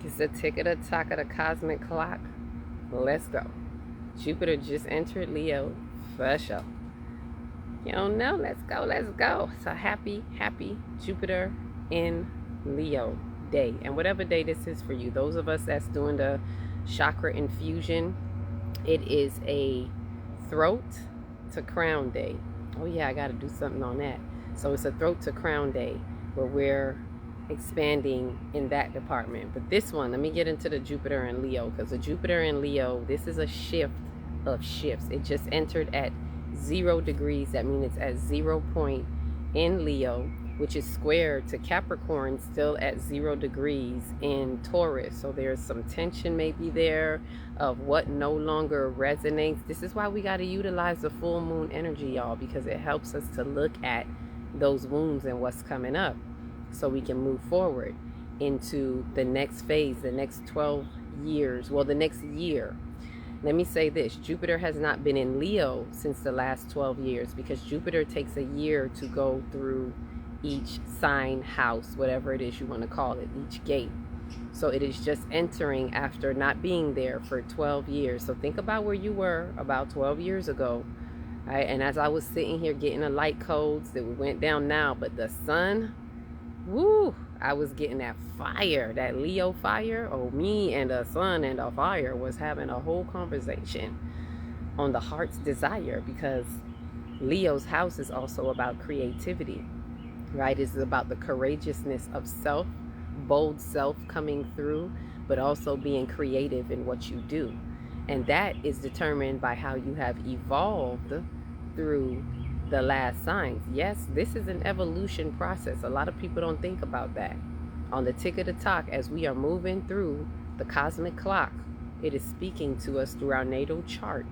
It's the tick of the tock of the cosmic clock. Let's go. Jupiter just entered Leo for sure. You don't know? Let's go. Let's go. So happy Jupiter in Leo day. And whatever day this is for you, those of us that's doing the chakra infusion, it is a throat to crown day. Oh, yeah, I got to do something on that. So it's a throat to crown day where we're expanding in that department. But this one, let me get into the Jupiter and Leo, because the Jupiter and Leo, this is a shift of shifts. It just entered at 0 degrees. That means it's at 0 point in Leo, which is square to Capricorn, still at 0 degrees in Taurus. So there's some tension maybe there of what no longer resonates. This is why we got to utilize the full moon energy, y'all, because it helps us to look at those wounds and what's coming up so we can move forward into the next phase, the next 12 years, well, the next year. Let me say this, Jupiter has not been in Leo since the last 12 years, because Jupiter takes a year to go through each sign, house, whatever it is you want to call it, each gate. So it is just entering after not being there for 12 years. So think about where you were about 12 years ago. Right? And as I was sitting here getting the light codes that went down now, but the sun, woo, I was getting that fire, that Leo fire. Oh, me and the sun and the fire was having a whole conversation on the heart's desire, because Leo's house is also about creativity, right? It's about the courageousness of self, bold self coming through, but also being creative in what you do. And that is determined by how you have evolved through the last signs. Yes, this is an evolution process. A lot of people don't think about that. On the tick of the talk, as we are moving through the cosmic clock, it is speaking to us through our natal chart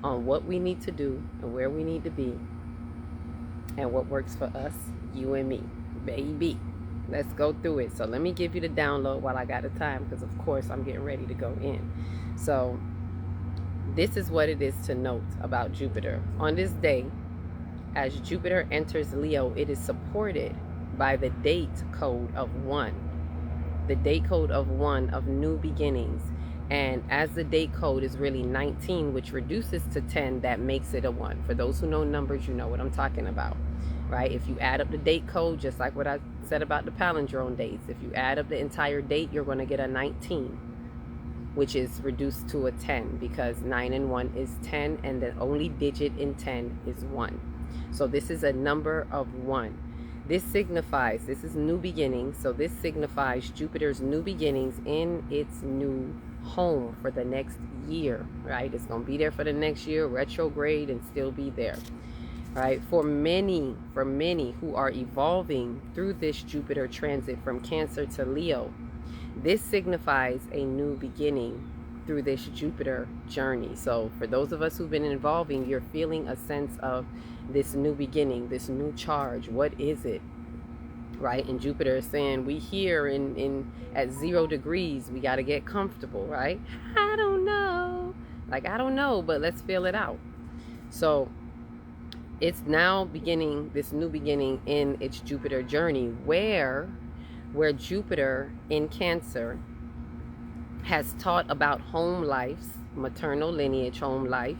on what we need to do and where we need to be and what works for us, you and me, baby. Let's go through it. So let me give you the download while I got the time, because of course I'm getting ready to go in. So this is what it is to note about Jupiter. On this day, as Jupiter enters Leo, it is supported by the date code of 1. The date code of 1 of new beginnings. And as the date code is really 19, which reduces to 10, that makes it a 1. For those who know numbers, you know what I'm talking about, right? If you add up the date code, just like what I said about the palindrome dates, if you add up the entire date, you're going to get a 19, which is reduced to a 10, because 9 and 1 is 10, and the only digit in 10 is 1. So this is a number of 1. This signifies, this is new beginnings, so this signifies Jupiter's new beginnings in its new home for the next year, right? It's going to be there for the next year, retrograde, and still be there, right? For many who are evolving through this Jupiter transit from Cancer to Leo, this signifies a new beginning through this Jupiter journey. So for those of us who've been evolving, you're feeling a sense of this new beginning, this new charge. What is it? Right? And Jupiter is saying, we here in at 0 degrees, we got to get comfortable, right? I don't know. Like, I don't know, but let's feel it out. So it's now beginning, this new beginning in its Jupiter journey, where Jupiter in Cancer has taught about home life, maternal lineage home life,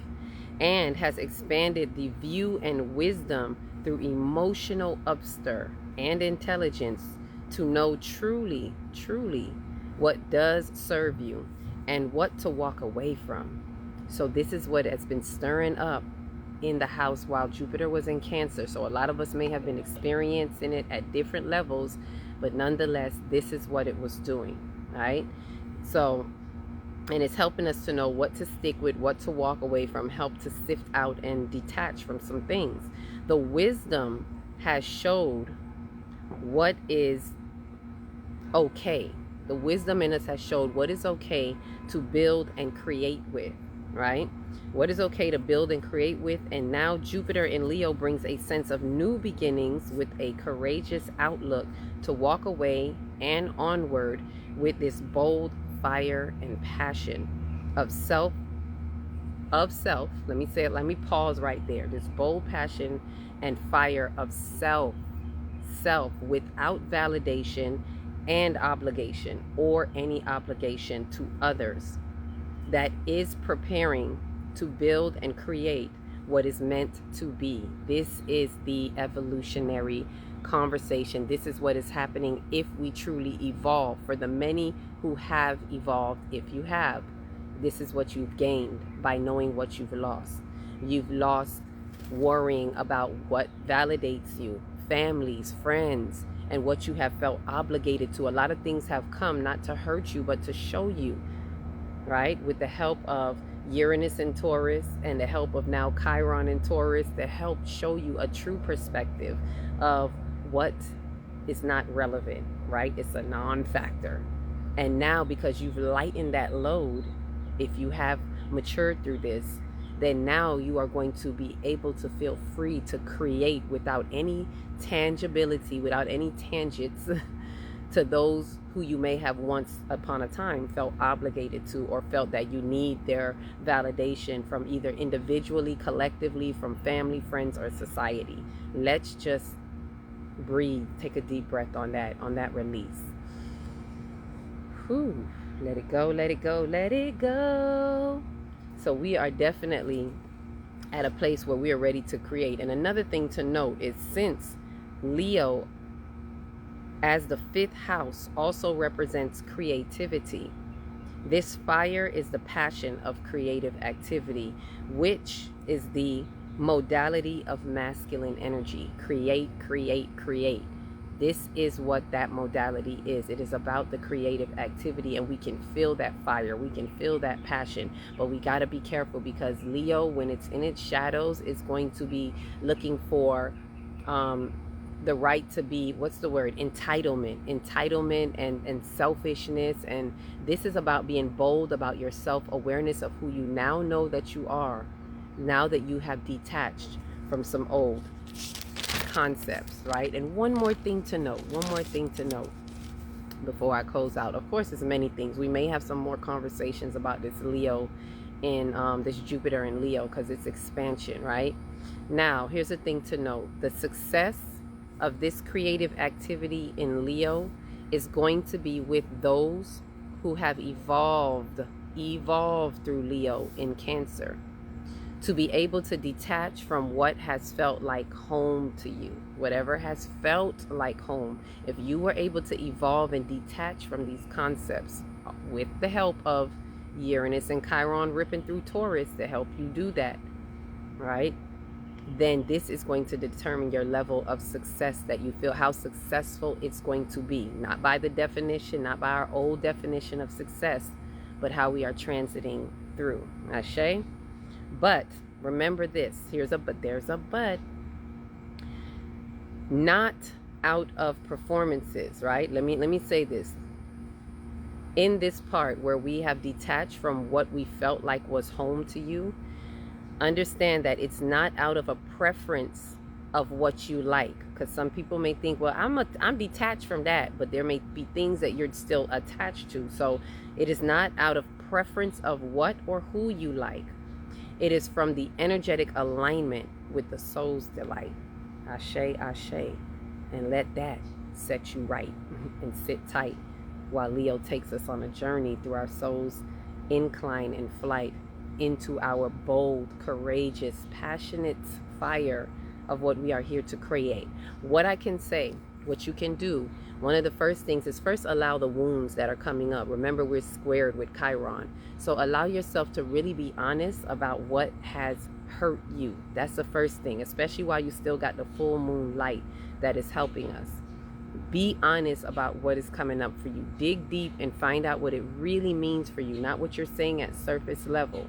and has expanded the view and wisdom through emotional upstir and intelligence to know truly what does serve you and what to walk away from. So this is what has been stirring up in the house while Jupiter was in Cancer. So a lot of us may have been experiencing it at different levels, but nonetheless, this is what it was doing, right? So, and it's helping us to know what to stick with, what to walk away from, help to sift out and detach from some things. The wisdom has showed what is okay. The wisdom in us has showed what is okay to build and create with, right? What is okay to build and create with. And now Jupiter in Leo brings a sense of new beginnings with a courageous outlook to walk away and onward with this bold fire and passion of self. Let me say it, let me pause right there. This bold passion and fire of self without validation and obligation, or any obligation to others, that is preparing to build and create what is meant to be. This is the evolutionary conversation. This is what is happening if we truly evolve. For the many who have evolved, if you have, this is what you've gained by knowing what you've lost. You've lost worrying about what validates you, families, friends, and what you have felt obligated to. A lot of things have come not to hurt you, but to show you, right? With the help of Uranus and Taurus, and the help of now Chiron and Taurus, to help show you a true perspective of what is not relevant, right? It's a non-factor. And now, because you've lightened that load, if you have matured through this, then now you are going to be able to feel free to create without any tangibility, without any tangents to those who you may have once upon a time felt obligated to, or felt that you need their validation from, either individually, collectively, from family, friends, or society. Let's just breathe, take a deep breath on that release. Whew. Let it go, let it go, let it go. So we are definitely at a place where we are ready to create. And another thing to note is, since Leo, as the 5th house, also represents creativity, this fire is the passion of creative activity, which is the modality of masculine energy. Create, create, create. This is what that modality is. It is about the creative activity, and we can feel that fire. We can feel that passion, but we got to be careful, because Leo, when it's in its shadows, is going to be looking for the right to be, what's the word? Entitlement and selfishness. And this is about being bold, about your self-awareness of who you now know that you are, now that you have detached from some old concepts, right? And one more thing to note before I close out. Of course, there's many things. We may have some more conversations about this Leo in this Jupiter in Leo, because it's expansion, right? Now, here's the thing to note. The success of this creative activity in Leo is going to be with those who have evolved through Leo in Cancer, to be able to detach from what has felt like home to you, whatever has felt like home. If you were able to evolve and detach from these concepts with the help of Uranus and Chiron ripping through Taurus to help you do that, right? Then this is going to determine your level of success that you feel, how successful it's going to be. Not by the definition, not by our old definition of success, but how we are transiting through. Ashe? But remember this, there's a but. Not out of performances, right? Let me say this. In this part where we have detached from what we felt like was home to you, understand that it's not out of a preference of what you like. Because some people may think, well, I'm detached from that, but there may be things that you're still attached to. So it is not out of preference of what or who you like. It is from the energetic alignment with the soul's delight. Ashe, ashe. And let that set you right and sit tight while Leo takes us on a journey through our soul's incline and flight into our bold, courageous, passionate fire of what we are here to create. What I can say, what you can do, one of the first things is first allow the wounds that are coming up. Remember, we're squared with Chiron. So allow yourself to really be honest about what has hurt you. That's the first thing, especially while you still got the full moon light that is helping us. Be honest about what is coming up for you. Dig deep and find out what it really means for you, not what you're saying at surface level.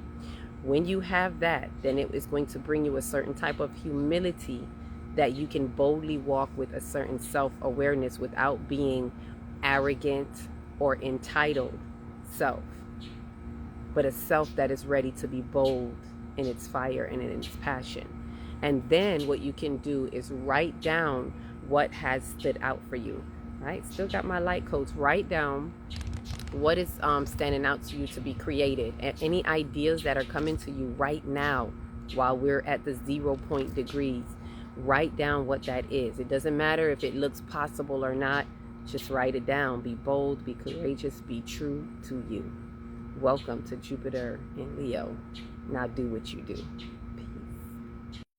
When you have that, then it is going to bring you a certain type of humility that you can boldly walk with a certain self-awareness without being arrogant or entitled self, but a self that is ready to be bold in its fire and in its passion. And then what you can do is write down what has stood out for you, right? Still got my light codes. Write down what is standing out to you to be created. And any ideas that are coming to you right now while we're at the 0 point degrees, write down what that is. It doesn't matter if it looks possible or not. Just write it down. Be bold, be courageous, be true to you. Welcome to Jupiter in Leo. Now do what you do.